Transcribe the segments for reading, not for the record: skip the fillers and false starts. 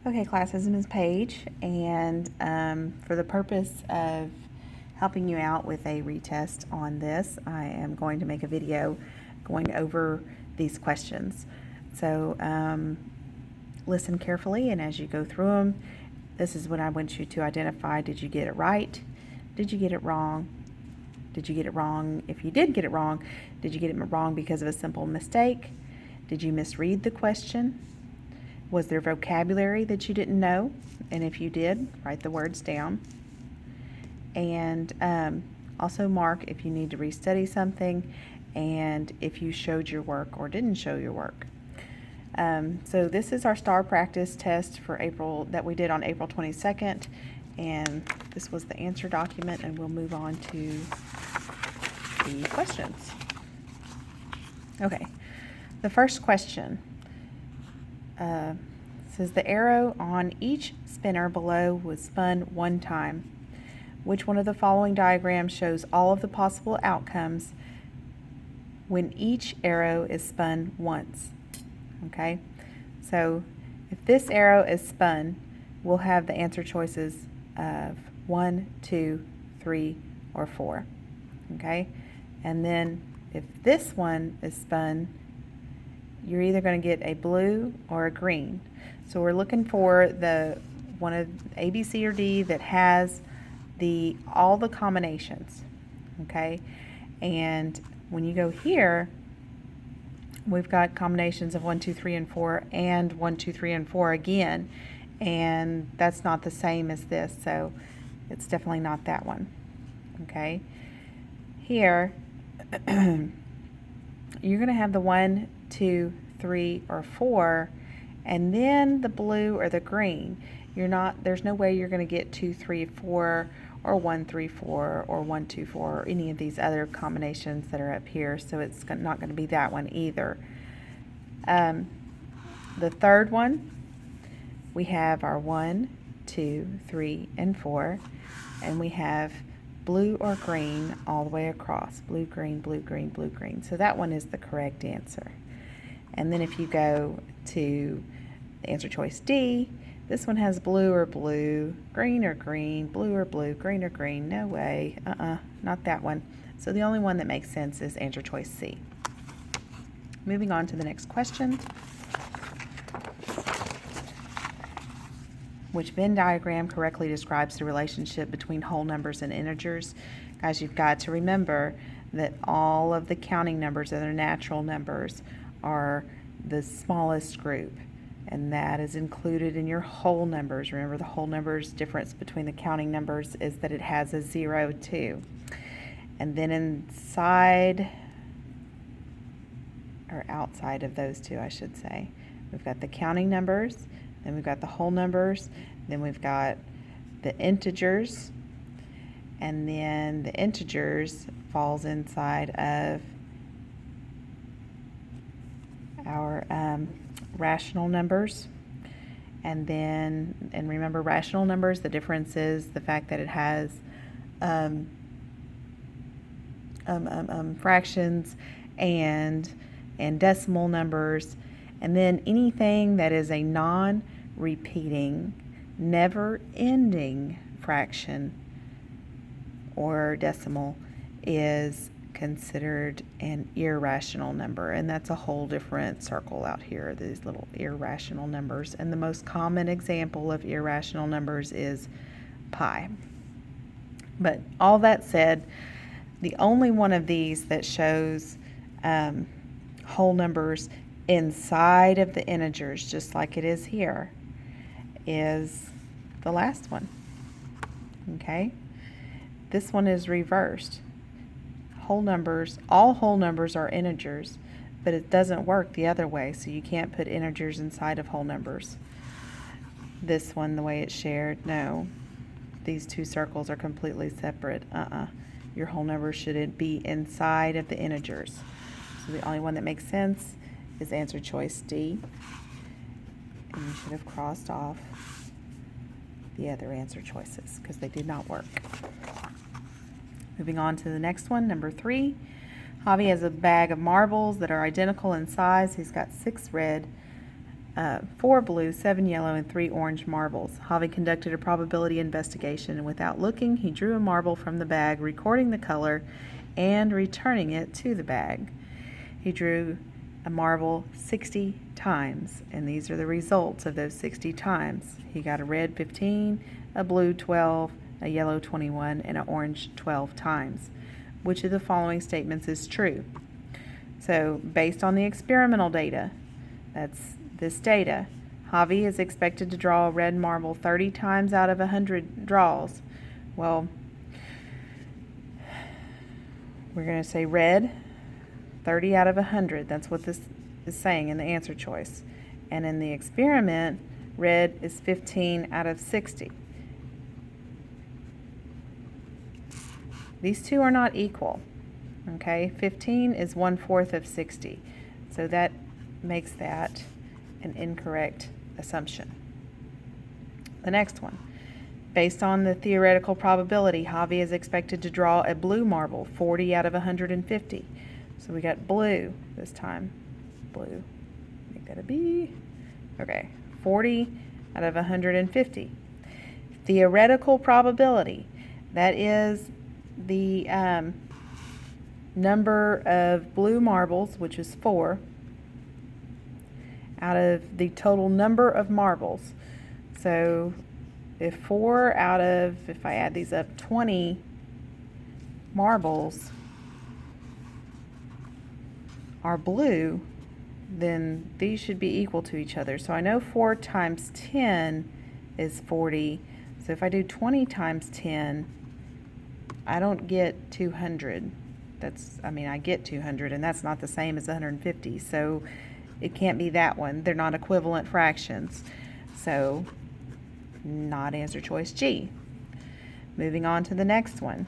Okay, class, this is Ms. Page, and for the purpose of helping you out with a retest on this, I am going to make a video going over these questions. So listen carefully, and as you go through them, this is what I want you to identify. Did you get it right? Did you get it wrong? Did you get it wrong? If you did get it wrong, did you get it wrong because of a simple mistake? Did you misread the question? Was there vocabulary that you didn't know? And if you did, write the words down. And also mark if you need to restudy something and if you showed your work or didn't show your work. So this is our STAAR practice test for April that we did on April 22nd. And this was the answer document, and we'll move on to the questions. Okay, the first question. Says the arrow on each spinner below was spun one time. Which one of the following diagrams shows all of the possible outcomes when each arrow is spun once? Okay, so if this arrow is spun, we'll have the answer choices of 1, 2, 3, or 4. Okay, and then if this one is spun, you're either going to get a blue or a green. So we're looking for the one of A, B, C, or D that has all the combinations. Okay, and when you go here, we've got combinations of 1, 2, 3, and 4, and 1, 2, 3, and 4 again, and that's not the same as this, so it's definitely not that one. Okay, here you're going to have the 1, 2, 3, or 4, and then the blue or the green. There's no way you're going to get 2, 3, 4, or 1, 3, 4, or 1, 2, 4, or any of these other combinations that are up here, so it's not going to be that one either. The third one, we have our 1, 2, 3, and 4, and we have blue or green all the way across. Blue, green, blue, green, blue, green. So that one is the correct answer. And then if you go to the answer choice D, this one has blue or blue, green or green, blue or blue, green or green. No way. Not that one. So the only one that makes sense is answer choice C. Moving on to the next question. Which Venn diagram correctly describes the relationship between whole numbers and integers? Guys, you've got to remember that all of the counting numbers that are natural numbers are the smallest group, and that is included in your whole numbers. Remember, the whole numbers difference between the counting numbers is that it has a 0 too. And then inside, or outside of those two, I should say, we've got the counting numbers, then we've got the whole numbers, then we've got the integers, and then the integers falls inside of our rational numbers. And remember, rational numbers, the difference is the fact that it has fractions and decimal numbers. And then anything that is a non-repeating, never-ending fraction or decimal is considered an irrational number, and that's a whole different circle out here, these little irrational numbers. And the most common example of irrational numbers is pi. But all that said, the only one of these that shows whole numbers inside of the integers, just like it is here, is the last one. Okay, this one is reversed. Whole numbers, all whole numbers are integers, but it doesn't work the other way, so you can't put integers inside of whole numbers. This one, the way it's shared, no. These two circles are completely separate. Your whole numbers should be inside of the integers. So the only one that makes sense is answer choice D. And you should have crossed off the other answer choices because they did not work. Moving on to the next one, number 3. Javi has a bag of marbles that are identical in size. He's got 6 red, 4 blue, 7 yellow, and 3 orange marbles. Javi conducted a probability investigation, and without looking, he drew a marble from the bag, recording the color and returning it to the bag. He drew a marble 60 times, and these are the results of those 60 times. He got a red 15, a blue 12, a yellow 21, and an orange 12 times. Which of the following statements is true? So, based on the experimental data, that's this data, Javi is expected to draw a red marble 30 times out of 100 draws. Well, we're going to say red 30 out of 100. That's what this is saying in the answer choice. And in the experiment, red is 15 out of 60. These two are not equal. Okay, 15 is 1/4 of 60. So that makes that an incorrect assumption. The next one. Based on the theoretical probability, Javi is expected to draw a blue marble 40 out of 150. So we got blue this time. Blue. Make that a B. Okay, 40 out of 150. Theoretical probability. That is the number of blue marbles, which is 4, out of the total number of marbles. So if 4 out of, if I add these up, 20 marbles are blue, then these should be equal to each other. So I know 4 times 10 is 40. So if I do 20 times 10, I don't get 200. I get 200, and that's not the same as 150. So it can't be that one. They're not equivalent fractions. So not answer choice G. Moving on to the next one.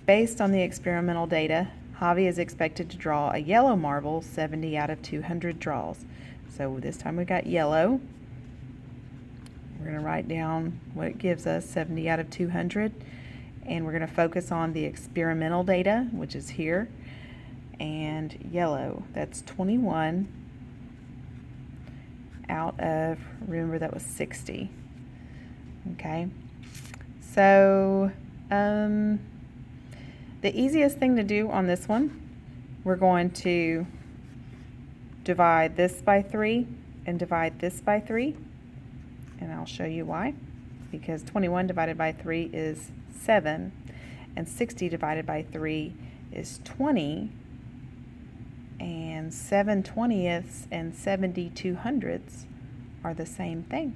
Based on the experimental data, Javi is expected to draw a yellow marble 70 out of 200 draws. So this time we got yellow. We're going to write down what it gives us, 70 out of 200. And we're going to focus on the experimental data, which is here. And yellow, that's 21 out of, remember that was 60. Okay, so the easiest thing to do on this one, we're going to divide this by 3 and divide this by 3, and I'll show you why. Because 21 divided by 3 is 7, and 60 divided by 3 is 20, and 7/20ths and 72/100ths are the same thing.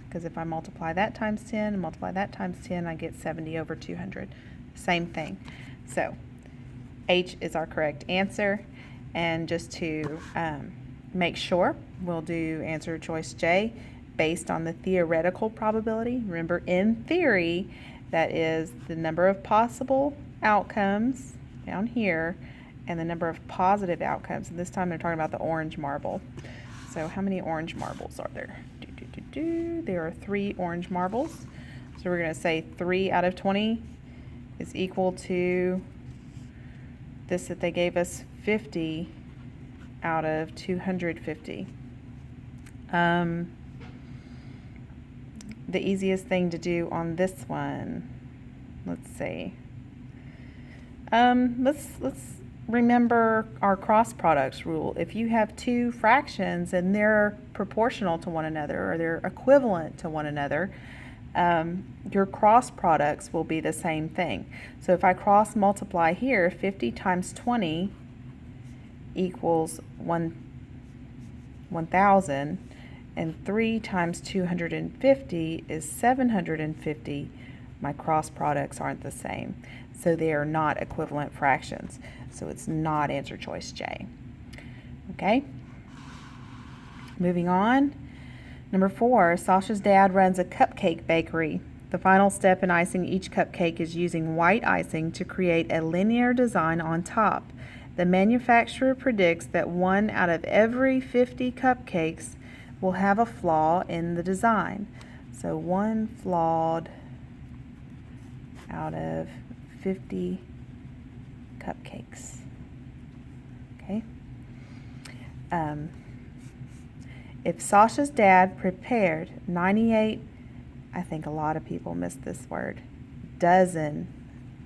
Because if I multiply that times 10 and multiply that times 10, I get 70 over 200. Same thing. So H is our correct answer. And just to make sure, we'll do answer choice J based on the theoretical probability. Remember, in theory, that is the number of possible outcomes down here and the number of positive outcomes. And this time they're talking about the orange marble. So how many orange marbles are there? There are 3 orange marbles. So we're going to say 3 out of 20 is equal to this that they gave us, 50 out of 250. The easiest thing to do on this one, let's see. Let's remember our cross products rule. If you have 2 fractions and they're proportional to one another or they're equivalent to one another, your cross products will be the same thing. So if I cross multiply here, 50 times 20 equals 1,000, and 3 times 250 is 750. My cross products aren't the same, so they are not equivalent fractions. So it's not answer choice J. Okay? Moving on. Number 4, Sasha's dad runs a cupcake bakery. The final step in icing each cupcake is using white icing to create a linear design on top. The manufacturer predicts that 1 out of every 50 cupcakes will have a flaw in the design. So 1 flawed out of 50 cupcakes. Okay. If Sasha's dad prepared 98, I think a lot of people miss this word, dozen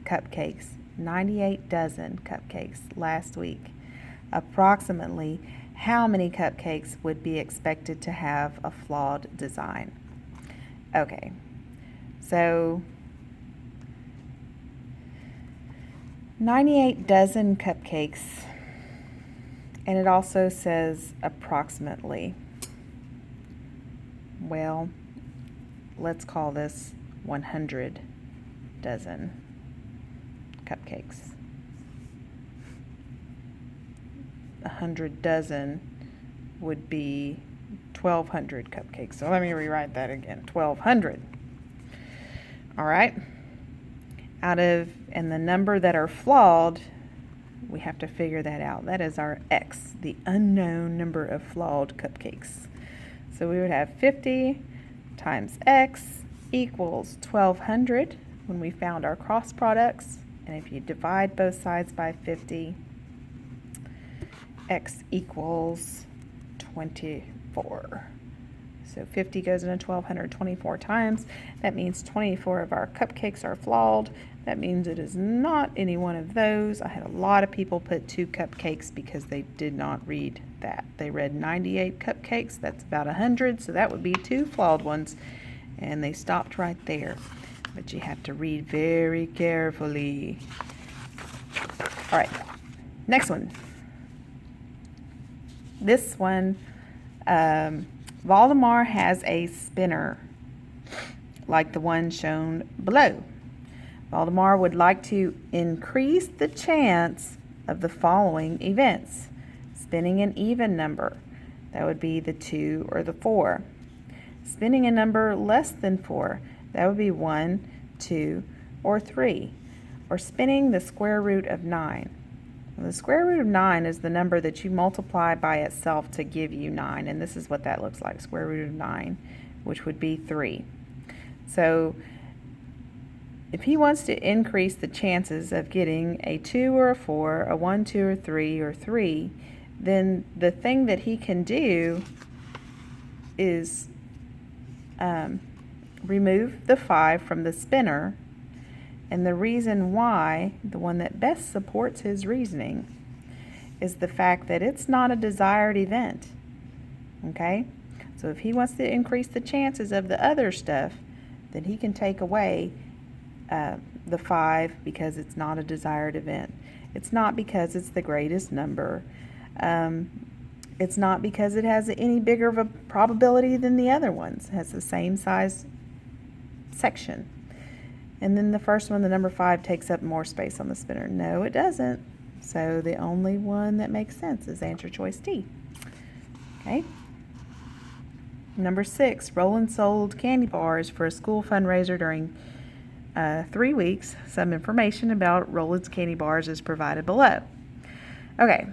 cupcakes, 98 dozen cupcakes last week, approximately how many cupcakes would be expected to have a flawed design? Okay, so 98 dozen cupcakes, and it also says approximately. Well, let's call this 100 dozen cupcakes. 100 dozen would be 1,200 cupcakes. So let me rewrite that again, 1,200. All right. And the number that are flawed, we have to figure that out. That is our X, the unknown number of flawed cupcakes. So we would have 50 times X equals 1,200 when we found our cross products. And if you divide both sides by 50, X equals 24. So 50 goes into 1,200 24 times. That means 24 of our cupcakes are flawed. That means it is not any one of those. I had a lot of people put 2 cupcakes because they did not read that. They read 98 cupcakes. That's about 100, so that would be 2 flawed ones. And they stopped right there. But you have to read very carefully. All right, next one. This one, Valdemar has a spinner like the one shown below. Valdemar would like to increase the chance of the following events. Spinning an even number, that would be the 2 or the 4. Spinning a number less than 4, that would be 1, 2, or 3. Or spinning the square root of 9. The square root of 9 is the number that you multiply by itself to give you 9, and this is what that looks like, square root of 9, which would be 3. So if he wants to increase the chances of getting a 2 or a 4, a 1, 2, or 3, or 3, then the thing that he can do is remove the 5 from the spinner. And the reason why, the one that best supports his reasoning, is the fact that it's not a desired event. Okay? So if he wants to increase the chances of the other stuff, then he can take away the 5 because it's not a desired event. It's not because it's the greatest number. It's not because it has any bigger of a probability than the other ones. It has the same size section. And then the first one, the number 5, takes up more space on the spinner. No, it doesn't. So the only one that makes sense is answer choice D. Okay. Number 6, Roland sold candy bars for a school fundraiser during 3 weeks. Some information about Roland's candy bars is provided below. Okay,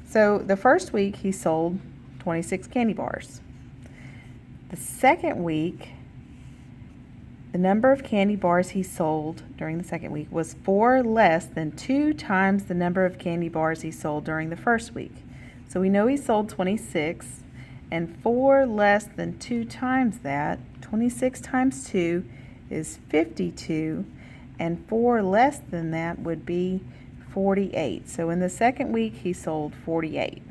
so the first week he sold 26 candy bars. The second week, the number of candy bars he sold during the second week was 4 less than 2 times the number of candy bars he sold during the first week. So we know he sold 26, and 4 less than 2 times that, 26 times 2 is 52, and 4 less than that would be 48. So in the second week he sold 48.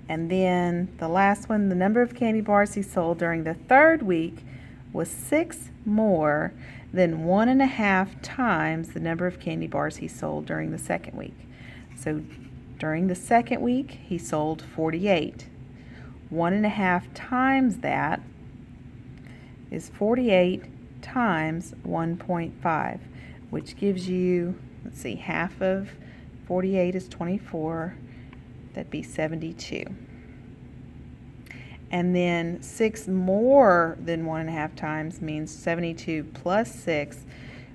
And then the last one, the number of candy bars he sold during the third week was 6 more than 1.5 times the number of candy bars he sold during the second week. So during the second week, he sold 48. 1.5 times that is 48 times 1.5, which gives you, let's see, half of 48 is 24. That'd be 72. And then 6 more than 1.5 times means 72 plus 6,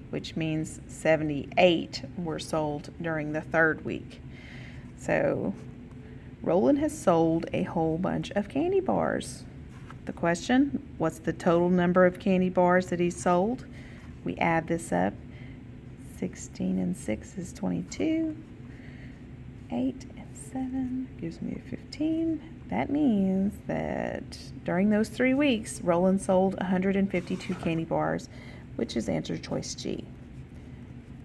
which means 78 were sold during the third week. So Roland has sold a whole bunch of candy bars. The question, what's the total number of candy bars that he sold? We add this up. 16 and 6 is 22. 8 and 7 gives me 15. That means that during those 3 weeks, Roland sold 152 candy bars, which is answer choice G.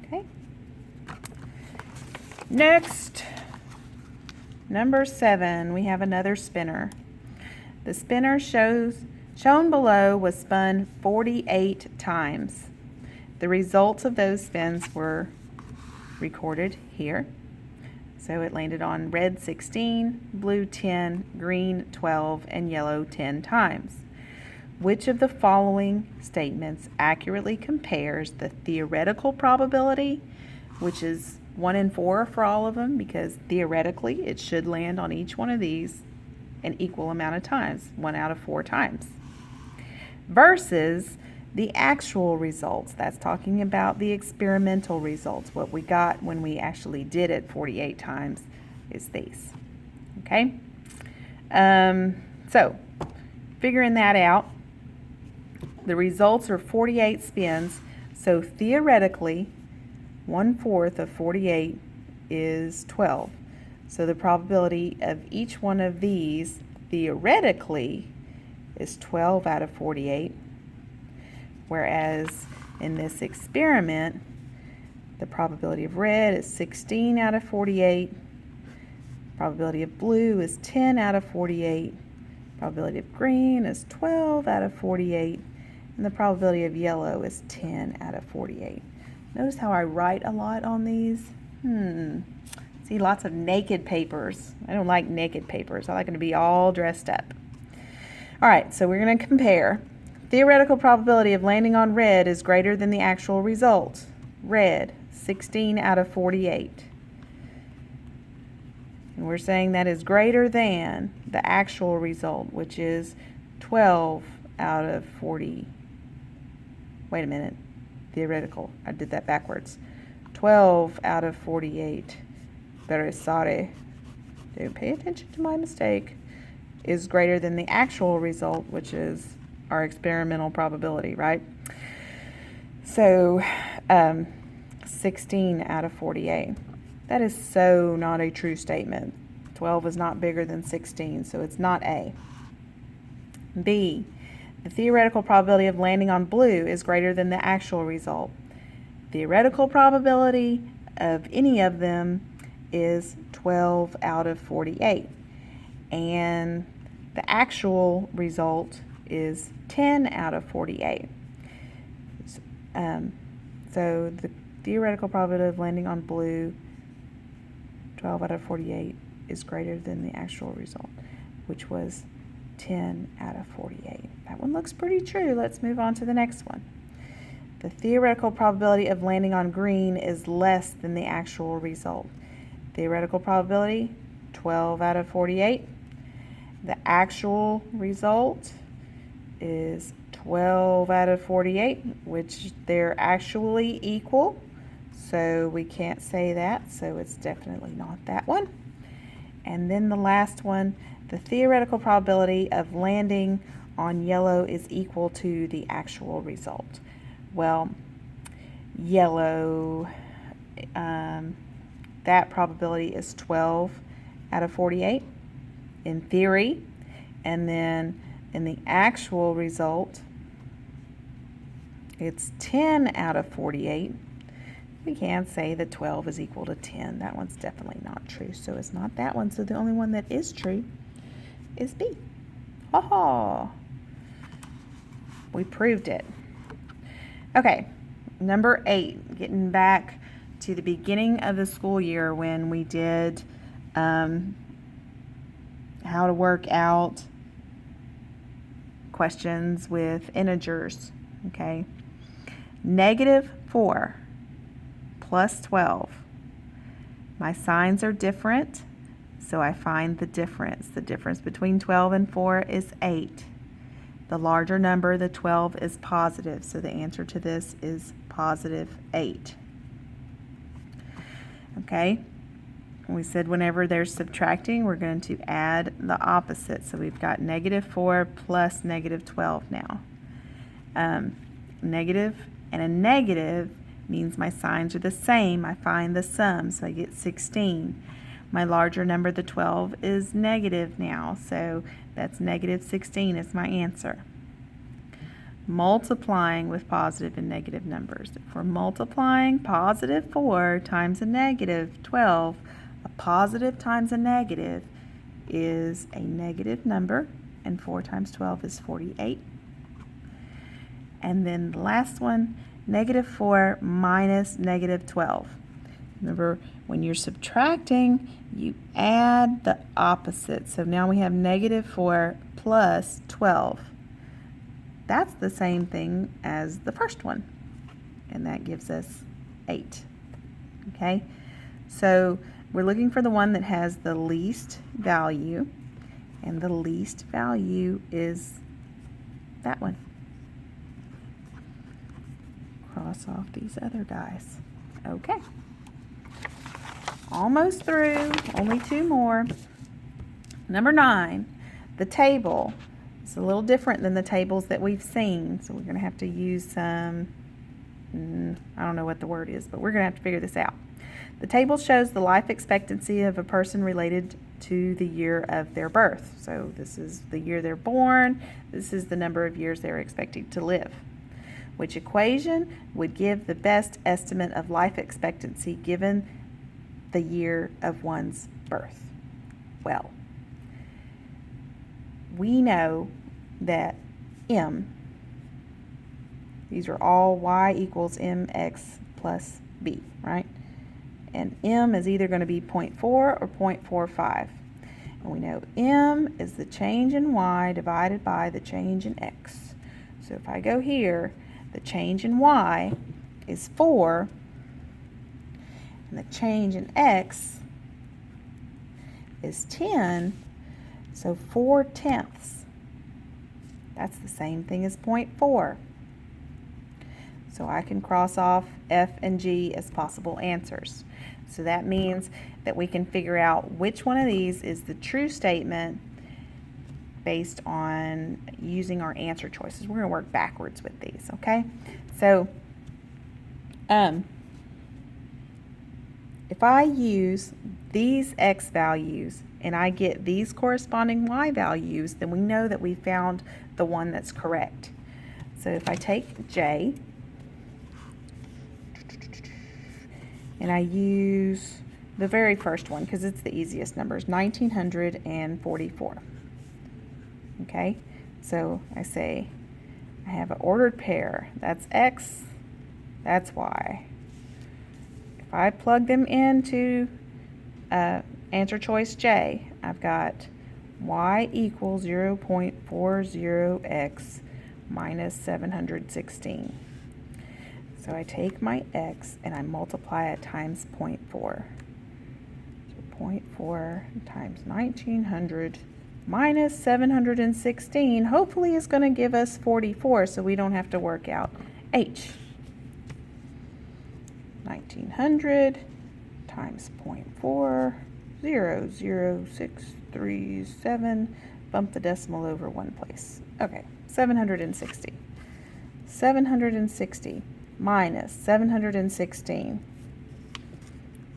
Okay. Next, number 7, we have another spinner. The spinner shown below was spun 48 times. The results of those spins were recorded here. So it landed on red 16, blue 10, green 12, and yellow 10 times. Which of the following statements accurately compares the theoretical probability, which is 1 in 4 for all of them, because theoretically it should land on each one of these an equal amount of times, 1 out of 4 times, versus the actual results. That's talking about the experimental results. What we got when we actually did it 48 times is these. Okay? So, figuring that out, the results are 48 spins, so theoretically, 1/4 of 48 is 12. So the probability of each one of these, theoretically, is 12 out of 48. Whereas in this experiment, the probability of red is 16 out of 48. Probability of blue is 10 out of 48. Probability of green is 12 out of 48. And the probability of yellow is 10 out of 48. Notice how I write a lot on these? See, lots of naked papers. I don't like naked papers. I like them to be all dressed up. All right, so we're going to compare. Theoretical probability of landing on red is greater than the actual result. Red, 16 out of 48. And we're saying that is greater than the actual result, which is 12 out of 40. Wait a minute. Theoretical. I did that backwards. 12 out of 48. Very sorry. Don't pay attention to my mistake. Is greater than the actual result, which is our experimental probability, right? So 16 out of 48. That is so not a true statement. 12 is not bigger than 16, so it's not A. B, the theoretical probability of landing on blue is greater than the actual result. Theoretical probability of any of them is 12 out of 48. And the actual result is 10 out of 48. So the theoretical probability of landing on blue, 12 out of 48, is greater than the actual result, which was 10 out of 48. That one looks pretty true. Let's move on to the next one. The theoretical probability of landing on green is less than the actual result. Theoretical probability, 12 out of 48. The actual result is 12 out of 48, which they're actually equal, so we can't say that, so it's definitely not that one. And then the last one, the theoretical probability of landing on yellow is equal to the actual result. Well, yellow, that probability is 12 out of 48 in theory, and then in the actual result, it's 10 out of 48. We can't say that 12 is equal to 10. That one's definitely not true, so it's not that one. So the only one that is true is B. Ha ha! We proved it. Okay, number 8, getting back to the beginning of the school year when we did how to work out questions with integers, okay? -4 plus 12. My signs are different, so I find the difference. The difference between 12 and 4 is 8. The larger number, the 12, is positive, so the answer to this is positive 8. Okay? We said whenever they're subtracting, we're going to add the opposite. So we've got -4 plus -12 now. Negative and a negative means my signs are the same. I find the sum, so I get 16. My larger number, the 12, is negative now, so that's negative 16 is my answer. Multiplying with positive and negative numbers. If we're multiplying positive 4 times a negative 12, a positive times a negative is a negative number, and 4 times 12 is 48. And then the last one, negative 4 minus negative 12. Remember, when you're subtracting, you add the opposite. So now we have negative 4 plus 12. That's the same thing as the first one, and that gives us 8. Okay, so we're looking for the one that has the least value, and the least value is that one. Cross off these other guys. Okay, almost through, only 2 more. Number 9, the table. It's a little different than the tables that we've seen, so we're going to have to use some, I don't know what the word is, but we're going to have to figure this out. The table shows the life expectancy of a person related to the year of their birth. So this is the year they're born, this is the number of years they're expected to live. Which equation would give the best estimate of life expectancy given the year of one's birth? Well, we know that m, these are all y equals mx plus b, right? And m is either going to be 0.4 or 0.45. And we know m is the change in y divided by the change in x. So if I go here, the change in y is 4, and the change in x is 10, so 4/10. That's the same thing as 0.4. So I can cross off F and G as possible answers. So that means that we can figure out which one of these is the true statement based on using our answer choices. We're going to work backwards with these, okay? So if I use these x values and I get these corresponding y values, then we know that we found the one that's correct. So if I take J and I use the very first one because it's the easiest numbers, 1944. Okay, so I say I have an ordered pair. That's x, that's y. If I plug them into answer choice J, I've got y equals 0.40x minus 716. So I take my x and I multiply it times 0.4. So 0.4 times 1900 minus 716 hopefully is going to give us 44, so we don't have to work out h. 1900 times 0.4, 0.0637, bump the decimal over one place. Okay, 760. 760 minus 716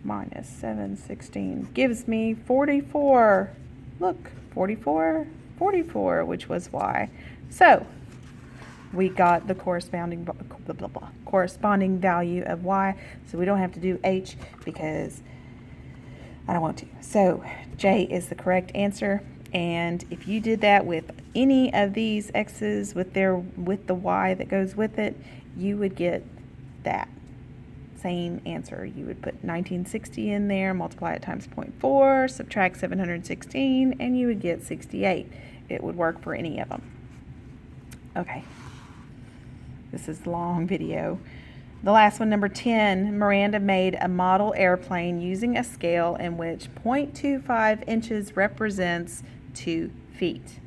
minus 716 gives me 44. Look, 44, 44, which was y. So we got the corresponding value of y, so we don't have to do h because I don't want to. So J is the correct answer, and if you did that with any of these x's with the y that goes with it, you would get that same answer. You would put 1960 in there, multiply it times 0.4, subtract 716, and you would get 68. It would work for any of them. Okay. This is a long video. The last one, number 10, Miranda made a model airplane using a scale in which 0.25 inches represents 2 feet.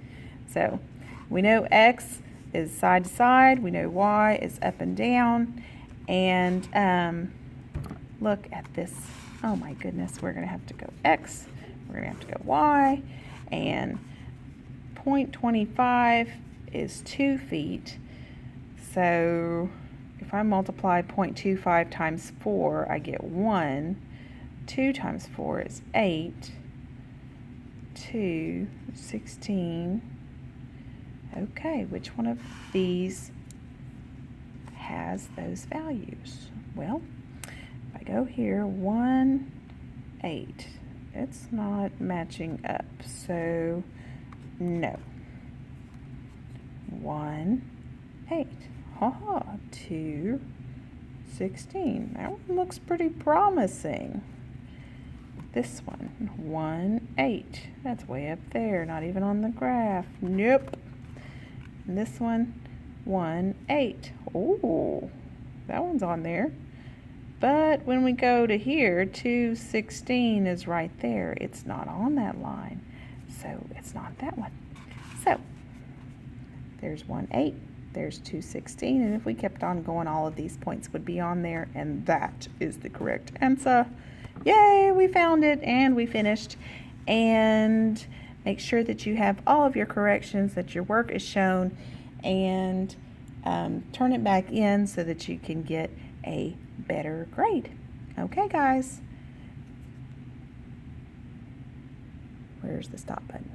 So we know x is side to side, we know y is up and down, and look at this. Oh my goodness, we're going to have to go x, we're going to have to go y, and 0.25 is 2 feet. So if I multiply 0.25 times 4, I get 1. 2 times 4 is 8. 2, 16. Okay, which one of these has those values? Well, if I go here, 1, 8. It's not matching up, so no. 1, 8. Haha, 2, 16. That one looks pretty promising. This one, 1, 8. That's way up there, not even on the graph. Nope. And this one, 1, 8. Oh, that one's on there. But when we go to here, 2, 16 is right there. It's not on that line, so it's not that one. So there's 1, 8. There's 2, 16. And if we kept on going, all of these points would be on there, and that is the correct answer. Yay, we found it and we finished. And make sure that you have all of your corrections, that your work is shown, and turn it back in so that you can get a better grade. Okay, guys. Where's the stop button?